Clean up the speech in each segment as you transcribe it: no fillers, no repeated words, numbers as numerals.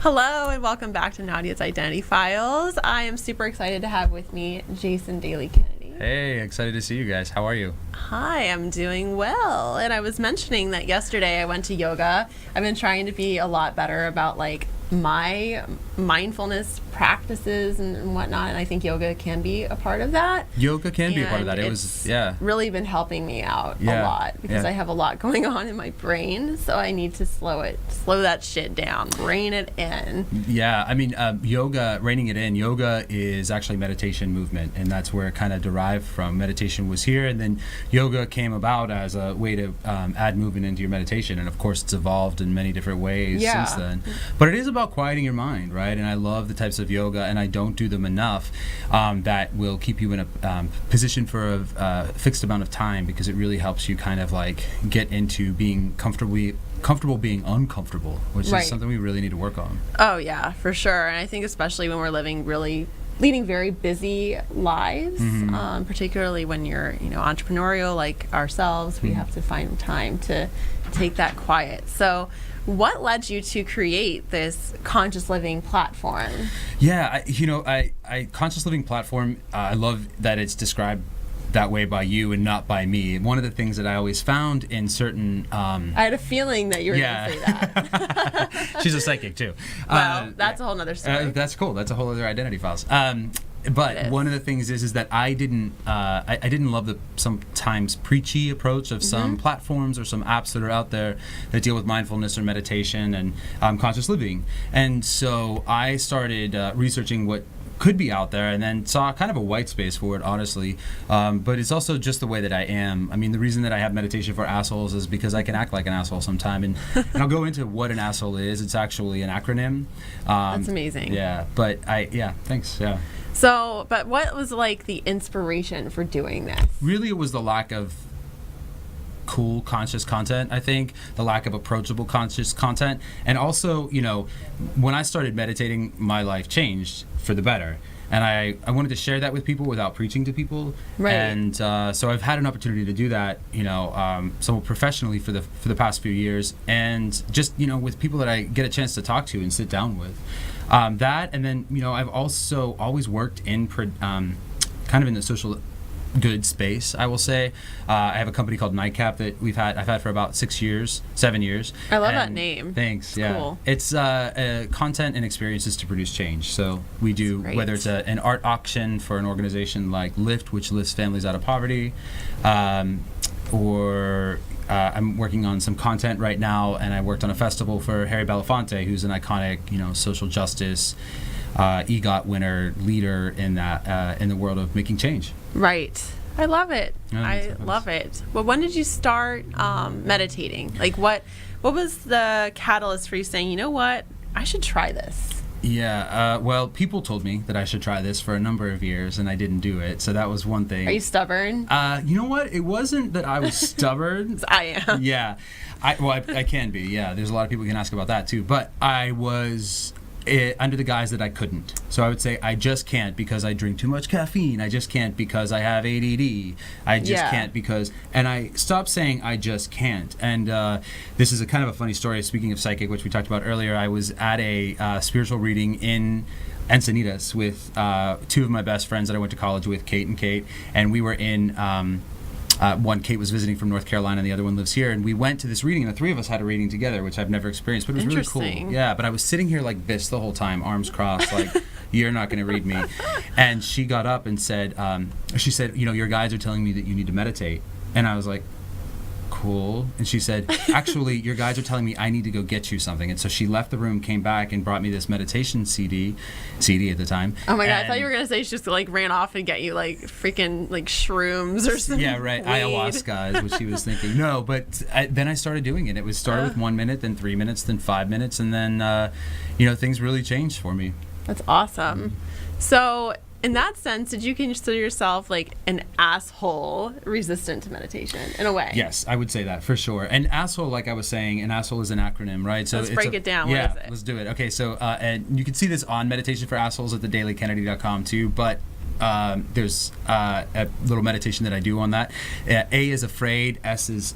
Hello and welcome back to Nadya's Identity Files. I am super excited to have with me Jason Daly Kennedy. Hey, excited to see you guys. How are you? Hi, I'm doing well. And I was mentioning that yesterday I went to yoga. I've been trying to be a lot better about my mindfulness practices and whatnot, and I think yoga can be a part of that. Yoga can be a part of that. It's really been helping me out a lot because I have a lot going on in my brain, so I need to slow that shit down, rein it in. Yeah, I mean, yoga, reining it in, yoga is actually meditation movement, and that's where it kind of derived from. Meditation was here, and then yoga came about as a way to add movement into your meditation, and of course it's evolved in many different ways since then. But it is about quieting your mind, right? And I love the types of yoga, and I don't do them enough, that will keep you in a position for a fixed amount of time, because it really helps you kind of like get into being comfortable being uncomfortable, which is something we really need to work on. Oh yeah, for sure. And I think especially when we're leading very busy lives, particularly when you're entrepreneurial like ourselves, we have to find time to take that quiet. So what led you to create this conscious living platform? Yeah, I conscious living platform, I love that it's described that way by you and not by me. One of the things that I always found in certain I had a feeling that you were going to say that. She's a psychic too. Well, that's a whole nother story. That's cool. That's a whole other Identity Files. But one of the things is that I didn't love the sometimes preachy approach of some platforms or some apps that are out there that deal with mindfulness or meditation and conscious living. And so I started researching what could be out there, and then saw kind of a white space for it, honestly. But it's also just the way that I am. I mean, the reason that I have meditation for assholes is because I can act like an asshole sometime, and I'll go into what an asshole is. It's actually an acronym. That's amazing. Yeah, but thanks. Yeah. So, but what was like the inspiration for doing this? Really, it was the lack of cool conscious content. I think the lack of approachable conscious content, and also when I started meditating, my life changed for the better, and I wanted to share that with people without preaching to people. Right. And so I've had an opportunity to do that somewhat professionally for the past few years, and just with people that I get a chance to talk to and sit down with. That, and then I've also always worked in kind of in the social good space, I will say. I have a company called Nightcap that I've had for about 7 years. I love that name. Thanks. It's cool. It's content and experiences to produce change. So we do, whether it's an art auction for an organization like Lift, which lifts families out of poverty, or I'm working on some content right now, and I worked on a festival for Harry Belafonte, who's an iconic, social justice EGOT winner, leader in the world of making change. Right. I love it. I love it. Well, when did you start meditating? Like, what was the catalyst for you saying, you know what, I should try this? Yeah, well, people told me that I should try this for a number of years, and I didn't do it, so that was one thing. Are you stubborn? You know what? It wasn't that I was stubborn. I am. Yeah. I can be, yeah. There's a lot of people who can ask about that, too. But I was under the guise that I couldn't. So I would say I just can't because I drink too much caffeine. I just can't because I have ADD. I just can't because... And I stopped saying I just can't. And this is a kind of a funny story. Speaking of psychic, which we talked about earlier, I was at a spiritual reading in Encinitas with two of my best friends that I went to college with, Kate and Kate. And we were in... one, Kate was visiting from North Carolina, and the other one lives here. And we went to this reading, and the three of us had a reading together, which I've never experienced, but it was really cool. Yeah, but I was sitting here like this the whole time, arms crossed, like, you're not going to read me. And she got up and said, your guides are telling me that you need to meditate. And I was like, cool. And she said, actually, your guides are telling me I need to go get you something. And so she left the room, came back, and brought me this meditation CD at the time. Oh my God, I thought you were going to say she just ran off and get you freaking shrooms or something. Yeah, right. Weed. Ayahuasca is what she was thinking. No, but then I started doing it. It started with 1 minute, then 3 minutes, then 5 minutes, and then things really changed for me. That's awesome. So in that sense, did you consider yourself an asshole resistant to meditation in a way? Yes, I would say that for sure. And asshole, like I was saying, an asshole is an acronym, right? So let's break it down. Yeah, what is it? Let's do it. Okay, so and you can see this on Meditation for Assholes at thedailykennedy.com too, but there's a little meditation that I do on that. A is afraid, S is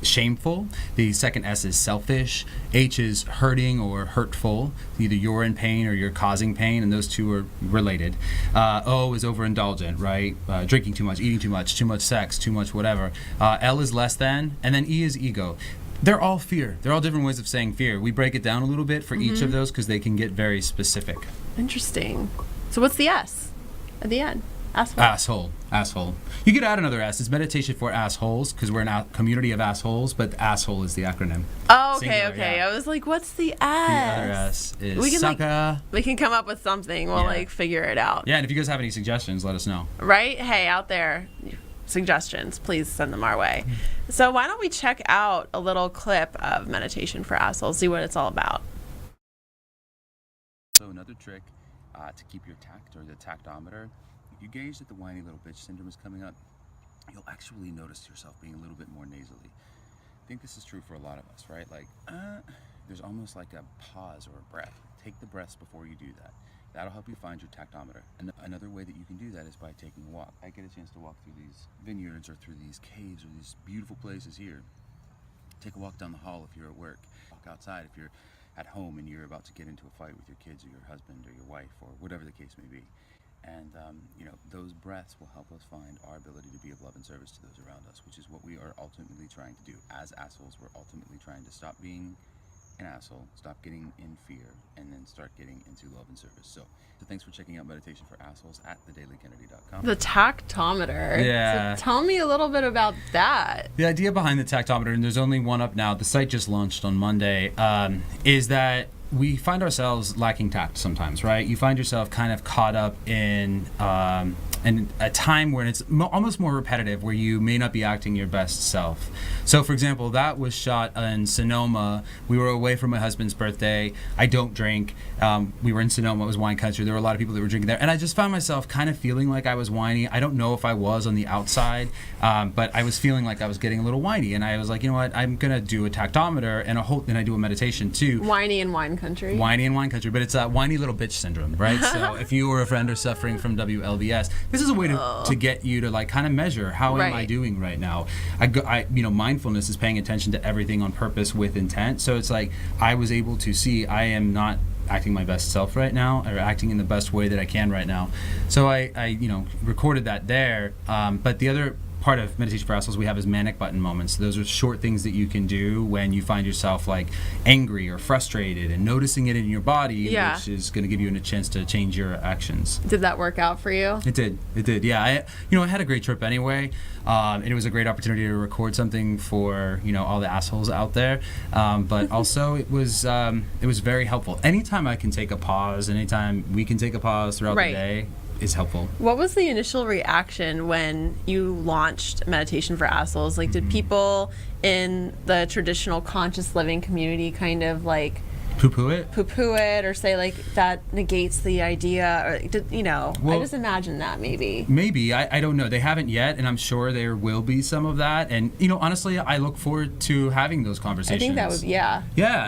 shameful. The second S is selfish. H is hurting or hurtful. Either you're in pain or you're causing pain, and those two are related. O is overindulgent, right? Drinking too much, eating too much sex, too much whatever. L is less than, and then E is ego. They're all fear. They're all different ways of saying fear. We break it down a little bit for each of those because they can get very specific. Interesting. So what's the S at the end? Asshole. You could add another S. It's meditation for assholes because we're a community of assholes, but asshole is the acronym. Oh, okay, Singular, okay. yeah. I was like, what's the S? The other S is sucker. We can come up with something. We'll figure it out. Yeah, and if you guys have any suggestions, let us know. Right? Hey, out there, suggestions, please send them our way. So why don't we check out a little clip of Meditation for Assholes, see what it's all about. So another trick to keep your tact, or the tactometer, if you gauge that the whiny little bitch syndrome is coming up, you'll actually notice yourself being a little bit more nasally. I think this is true for a lot of us, right? Like, there's almost like a pause or a breath. Take the breaths before you do that. That'll help you find your tactometer. And another way that you can do that is by taking a walk. I get a chance to walk through these vineyards or through these caves or these beautiful places here. Take a walk down the hall if you're at work. Walk outside if you're at home and you're about to get into a fight with your kids or your husband or your wife or whatever the case may be. And, those breaths will help us find our ability to be of love and service to those around us, which is what we are ultimately trying to do. As assholes, we're ultimately trying to stop being an asshole, stop getting in fear, and then start getting into love and service. So thanks for checking out Meditation for Assholes at thedailykennedy.com. The tactometer. Yeah. So tell me a little bit about that. The idea behind the tactometer, and there's only one up now, the site just launched on Monday, is that we find ourselves lacking tact sometimes, right? You find yourself kind of caught up in a time when it's almost more repetitive, where you may not be acting your best self. So, for example, that was shot in Sonoma. We were away for my husband's birthday. I don't drink. We were in Sonoma. It was wine country. There were a lot of people that were drinking there. And I just found myself kind of feeling like I was whiny. I don't know if I was on the outside, but I was feeling like I was getting a little whiny. And I was like, you know what? I'm going to do a tactometer and I do a meditation too. Whiny in wine country. Whiny in wine country, but it's a whiny little bitch syndrome, right? So if you or a friend are suffering from WLBS, this is a way to get you to like kind of measure how am I doing right now. Mindfulness is paying attention to everything on purpose with intent. So it's like I was able to see I am not acting my best self right now, or acting in the best way that I can right now. So I recorded that there. But the other part of Meditation for Assholes we have is manic button moments. Those are short things that you can do when you find yourself like angry or frustrated, and noticing it in your body, which is going to give you a chance to change your actions. Did that work out for you? It did. Yeah, I had a great trip anyway, and it was a great opportunity to record something for all the assholes out there. But also it was very helpful. Anytime I can take a pause, anytime we can take a pause throughout the day, is helpful. What was the initial reaction when you launched Meditation for Assholes? Like, did people in the traditional conscious living community kind of like poo-poo it, or say like that negates the idea, or I just imagine that maybe I don't know. They haven't yet, and I'm sure there will be some of that. And honestly, I look forward to having those conversations. I think that would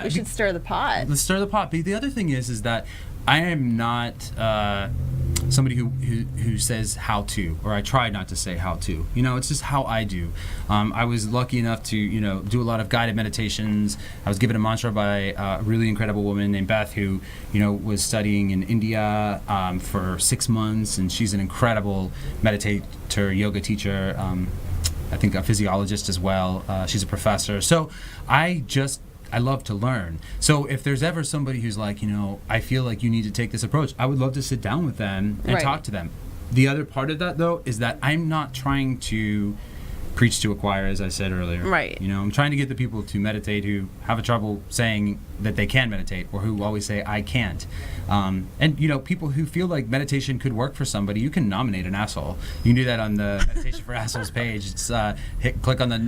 we should stir the pot. Let's stir the pot. But the other thing is that I am not somebody who says how to, or I try not to say how to. It's just how I do. I was lucky enough to do a lot of guided meditations. I was given a mantra by a really incredible woman named Beth, who was studying in India for 6 months, and she's an incredible meditator, yoga teacher. I think a physiologist as well. She's a professor. So I love to learn. So if there's ever somebody who's like, I feel like you need to take this approach, I would love to sit down with them and talk to them. The other part of that, though, is that I'm not trying to preach to a choir, as I said earlier. Right. I'm trying to get the people to meditate who have a trouble saying that they can meditate, or who always say, I can't. And people who feel like meditation could work for somebody, you can nominate an asshole. You can do that on the Meditation for Assholes page. It's click on the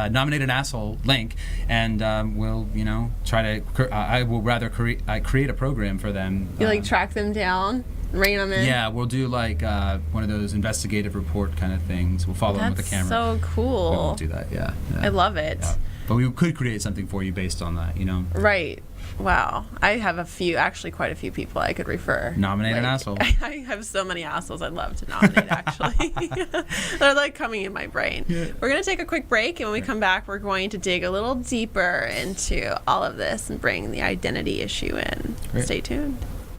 nominate an asshole link, and we'll try to. I will rather create a program for them. You track them down. Rein them in? Yeah, we'll do like one of those investigative report kind of things. We'll follow them with the camera. That's so cool. We won't do that, yeah. I love it. Yeah. But we could create something for you based on that, Right. Wow, I have actually quite a few people I could refer. Nominate an asshole. I have so many assholes I'd love to nominate, actually. They're like coming in my brain. Yeah. We're going to take a quick break, and when we come back, we're going to dig a little deeper into all of this and bring the identity issue in. Great. Stay tuned.